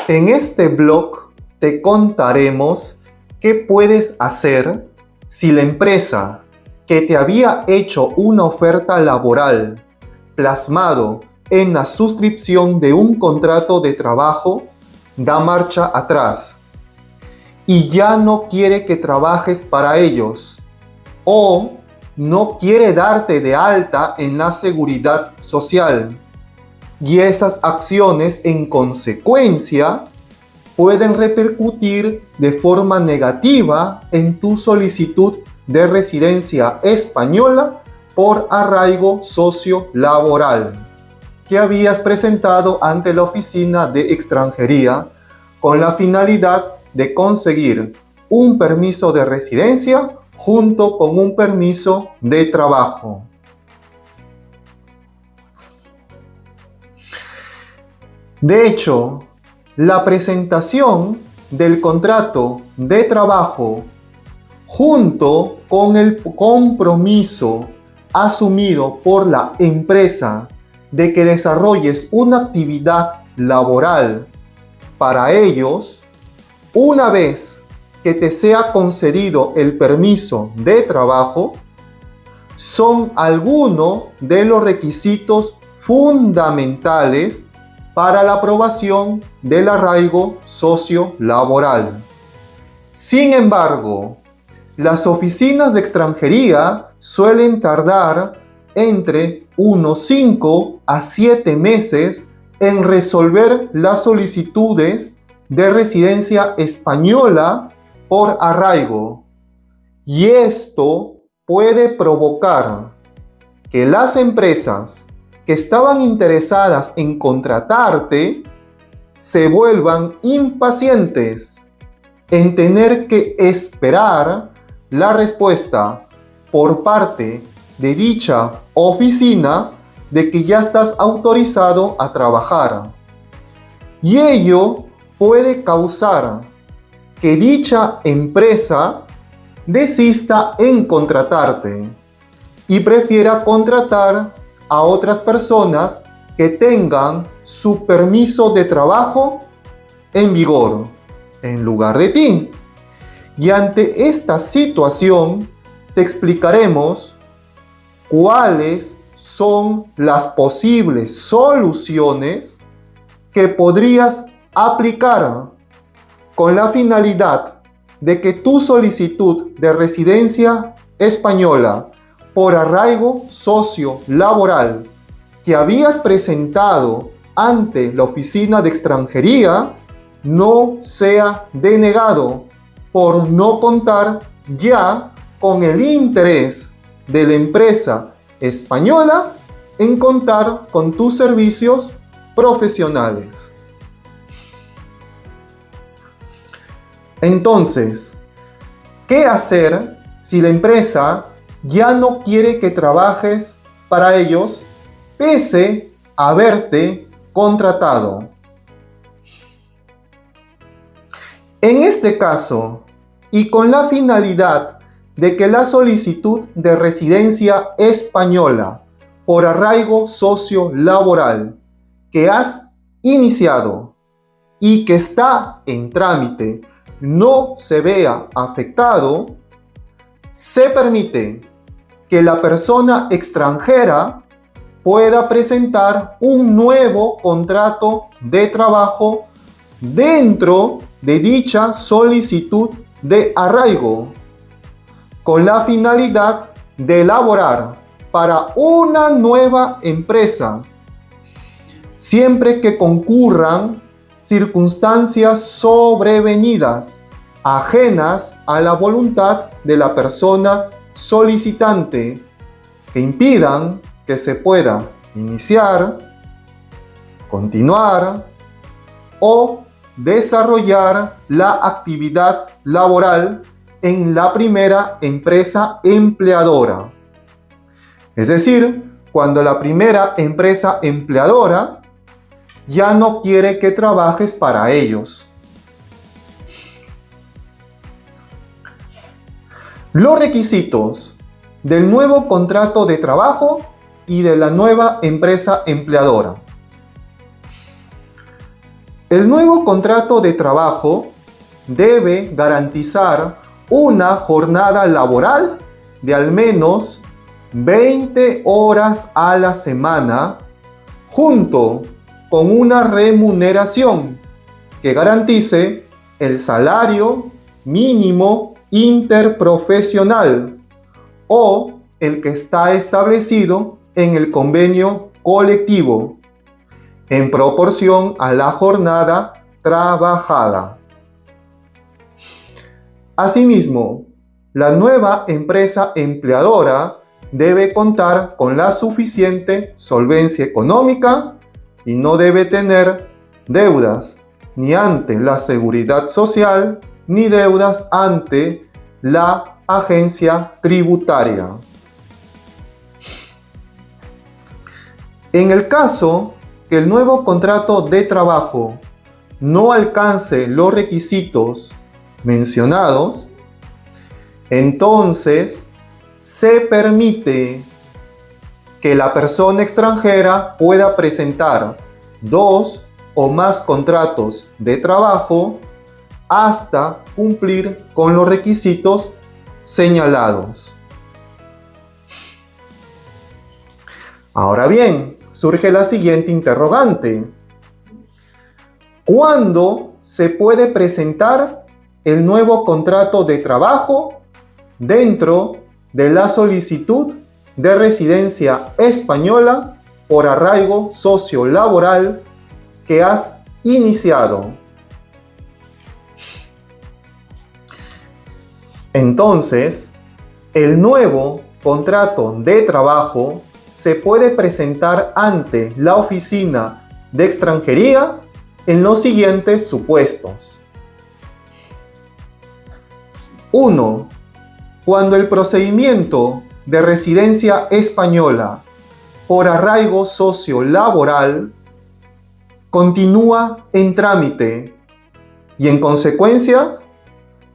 En este blog te contaremos qué puedes hacer si la empresa que te había hecho una oferta laboral plasmado en la suscripción de un contrato de trabajo da marcha atrás y ya no quiere que trabajes para ellos o no quiere darte de alta en la seguridad social. Y esas acciones en consecuencia pueden repercutir de forma negativa en tu solicitud de residencia española por arraigo sociolaboral que habías presentado ante la Oficina de Extranjería con la finalidad de conseguir un permiso de residencia junto con un permiso de trabajo. De hecho, la presentación del contrato de trabajo junto con el compromiso asumido por la empresa de que desarrolles una actividad laboral para ellos, una vez que te sea concedido el permiso de trabajo, son algunos de los requisitos fundamentales para la aprobación del arraigo sociolaboral. Sin embargo, las oficinas de extranjería suelen tardar entre unos 5 a 7 meses en resolver las solicitudes de residencia española por arraigo. Y esto puede provocar que las empresas que estaban interesadas en contratarte se vuelvan impacientes en tener que esperar la respuesta por parte de dicha oficina de que ya estás autorizado a trabajar. Y ello puede causar que dicha empresa desista en contratarte y prefiera contratar a otras personas que tengan su permiso de trabajo en vigor en lugar de ti. Y ante esta situación te explicaremos cuáles son las posibles soluciones que podrías aplicar con la finalidad de que tu solicitud de residencia española por arraigo sociolaboral que habías presentado ante la Oficina de Extranjería no sea denegado por no contar ya con el interés de la empresa española en contar con tus servicios profesionales. Entonces, ¿qué hacer si la empresa ya no quiere que trabajes para ellos pese a haberte contratado? En este caso, y con la finalidad de que la solicitud de residencia española por arraigo sociolaboral que has iniciado y que está en trámite no se vea afectado, se permite que la persona extranjera pueda presentar un nuevo contrato de trabajo dentro de dicha solicitud de arraigo, con la finalidad de laborar para una nueva empresa, siempre que concurran circunstancias sobrevenidas ajenas a la voluntad de la persona solicitante que impidan que se pueda iniciar, continuar o desarrollar la actividad laboral en la primera empresa empleadora. Es decir, cuando la primera empresa empleadora ya no quiere que trabajes para ellos. Los requisitos del nuevo contrato de trabajo y de la nueva empresa empleadora. El nuevo contrato de trabajo debe garantizar una jornada laboral de al menos 20 horas a la semana, junto con una remuneración que garantice el salario mínimo interprofesional o el que está establecido en el convenio colectivo, en proporción a la jornada trabajada. Asimismo, la nueva empresa empleadora debe contar con la suficiente solvencia económica y no debe tener deudas ni ante la Seguridad Social ni deudas ante la agencia tributaria. En el caso que el nuevo contrato de trabajo no alcance los requisitos mencionados, entonces se permite que la persona extranjera pueda presentar 2 o más contratos de trabajo hasta cumplir con los requisitos señalados. Ahora bien, surge la siguiente interrogante. ¿Cuándo se puede presentar el nuevo contrato de trabajo dentro de la solicitud de residencia española por arraigo sociolaboral que has iniciado? Entonces, el nuevo contrato de trabajo se puede presentar ante la Oficina de Extranjería en los siguientes supuestos. 1. Cuando el procedimiento de residencia española por arraigo sociolaboral continúa en trámite y en consecuencia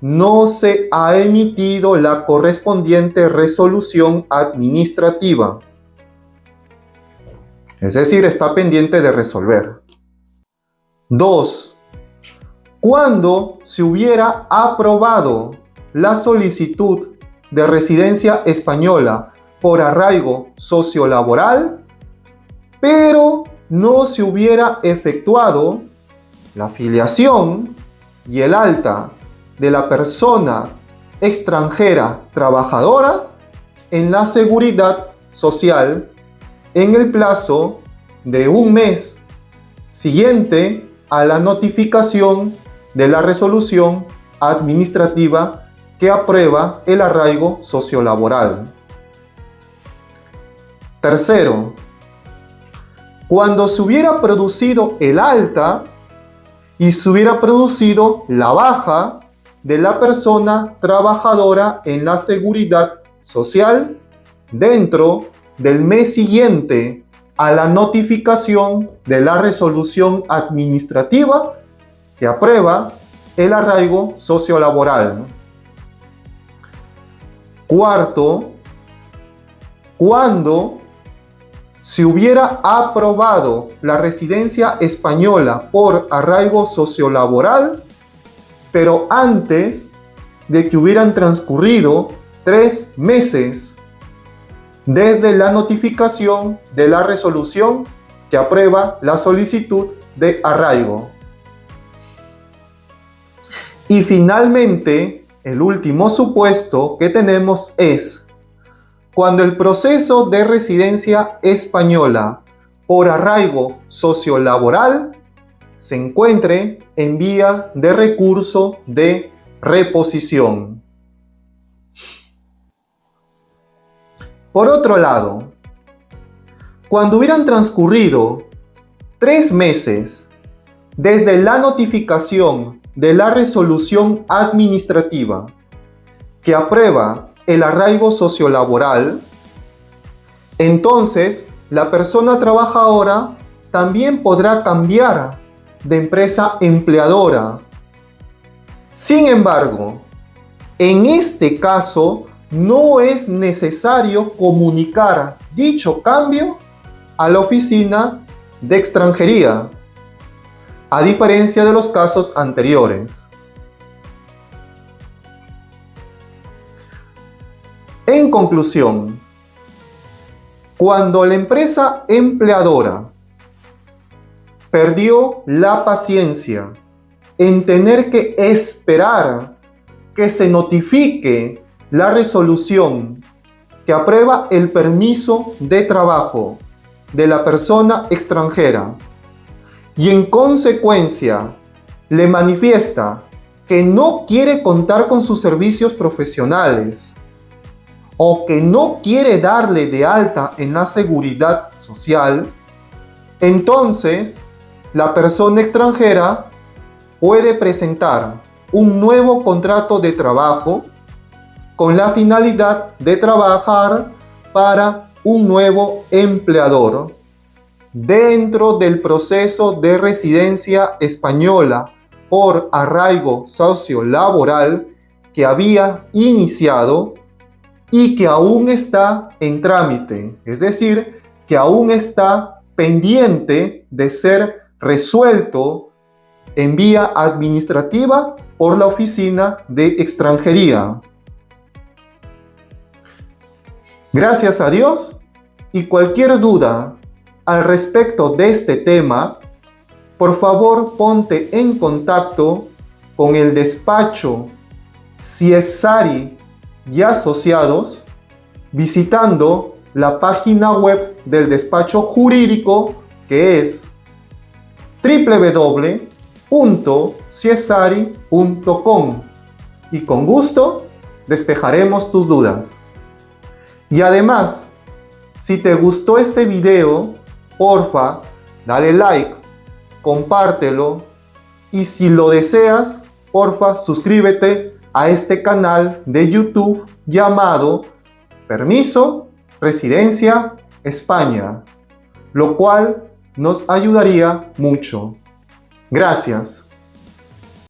no se ha emitido la correspondiente resolución administrativa. Es decir, está pendiente de resolver. 2. Cuando se hubiera aprobado la solicitud de residencia española por arraigo sociolaboral, pero no se hubiera efectuado la filiación y el alta de la persona extranjera trabajadora en la Seguridad Social en el plazo de un mes siguiente a la notificación de la resolución administrativa que aprueba el arraigo sociolaboral. Tercero, cuando se hubiera producido el alta y se hubiera producido la baja de la persona trabajadora en la Seguridad Social dentro del mes siguiente a la notificación de la resolución administrativa que aprueba el arraigo sociolaboral. Cuarto, cuando se hubiera aprobado la residencia española por arraigo sociolaboral, pero antes de que hubieran transcurrido 3 meses desde la notificación de la resolución que aprueba la solicitud de arraigo. Y finalmente, el último supuesto que tenemos es cuando el proceso de residencia española por arraigo sociolaboral se encuentre en vía de recurso de reposición. Por otro lado, cuando hubieran transcurrido 3 meses desde la notificación de la resolución administrativa que aprueba el arraigo sociolaboral, entonces la persona trabajadora también podrá cambiar de empresa empleadora. Sin embargo, en este caso no es necesario comunicar dicho cambio a la Oficina de Extranjería, a diferencia de los casos anteriores. En conclusión, cuando la empresa empleadora perdió la paciencia en tener que esperar que se notifique la resolución que aprueba el permiso de trabajo de la persona extranjera y en consecuencia le manifiesta que no quiere contar con sus servicios profesionales o que no quiere darle de alta en la seguridad social, entonces la persona extranjera puede presentar un nuevo contrato de trabajo con la finalidad de trabajar para un nuevo empleador dentro del proceso de residencia española por arraigo sociolaboral que había iniciado y que aún está en trámite, es decir, que aún está pendiente de ser resuelto en vía administrativa por la Oficina de Extranjería. Gracias a Dios, y cualquier duda al respecto de este tema, por favor ponte en contacto con el despacho Ciesari y Asociados visitando la página web del despacho jurídico, que es www.ciesari.com, y con gusto despejaremos tus dudas. Y además, si te gustó este video, porfa, dale like, compártelo y si lo deseas, porfa, suscríbete a este canal de YouTube llamado Permiso Residencia España, lo cual nos ayudaría mucho. Gracias.